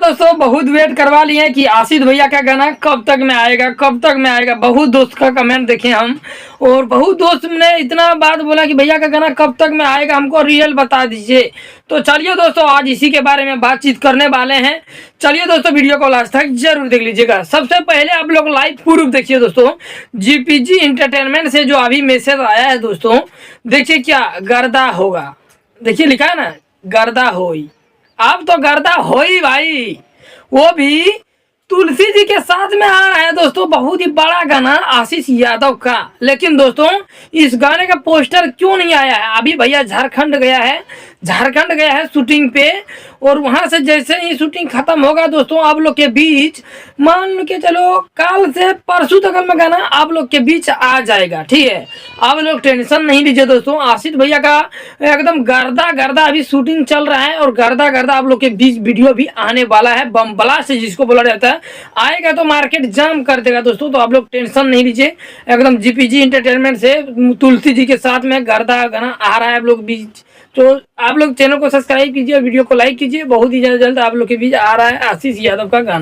दोस्तों बहुत वेट करवा लिए कि आशिष भैया का गाना कब तक में आएगा, कब तक में आएगा। बहुत दोस्त का कमेंट देखे हम, और बहुत दोस्त ने इतना बात बोला कि भैया का गाना कब तक में आएगा, हमको रियल बता दीजिए। तो चलिए दोस्तों, आज इसी के बारे में बातचीत करने वाले हैं। चलिए दोस्तों, वीडियो को लास्ट तक जरूर देख लीजिएगा। सबसे पहले आप लोग लाइव प्रूफ देखिए दोस्तों, जीपीजी इंटरटेनमेंट से जो अभी मैसेज आया है दोस्तों, देखिए क्या गर्दा होगा। देखिए लिखा है ना, गर्दा होई। अब तो गर्दा हो ही भाई, वो भी तुलसी जी के साथ में आ रहा है दोस्तों। बहुत ही बड़ा गाना आशीष यादव का। लेकिन दोस्तों इस गाने का पोस्टर क्यों नहीं आया है? अभी भैया झारखंड गया है शूटिंग पे, और वहां से जैसे ही शूटिंग खत्म होगा दोस्तों, आप लोग के बीच मान लो कि चलो कल से परसों तक में गाना आप लोग के बीच आ जाएगा। ठीक है, आप लोग टेंशन नहीं लीजिए दोस्तों। आशिष भैया का एकदम गर्दा गर्दा अभी शूटिंग चल रहा है, और गर्दा गर्दा आप लोग के बीच वीडियो भी आने वाला है। बम ब्लास्ट जिसको बोला जाता है, आएगा तो मार्केट जाम कर देगा दोस्तों। तो आप लोग टेंशन नहीं लीजिए, एकदम जीपीजी इंटरटेनमेंट से तुलसी जी के साथ में गर्दा गाना आ रहा है आप लोग बीच। तो आप लोग चैनल को सब्सक्राइब कीजिए, वीडियो को लाइक कीजिए। बहुत ही जल्द आप लोग के बीच आ रहा है आशीष यादव का गाना।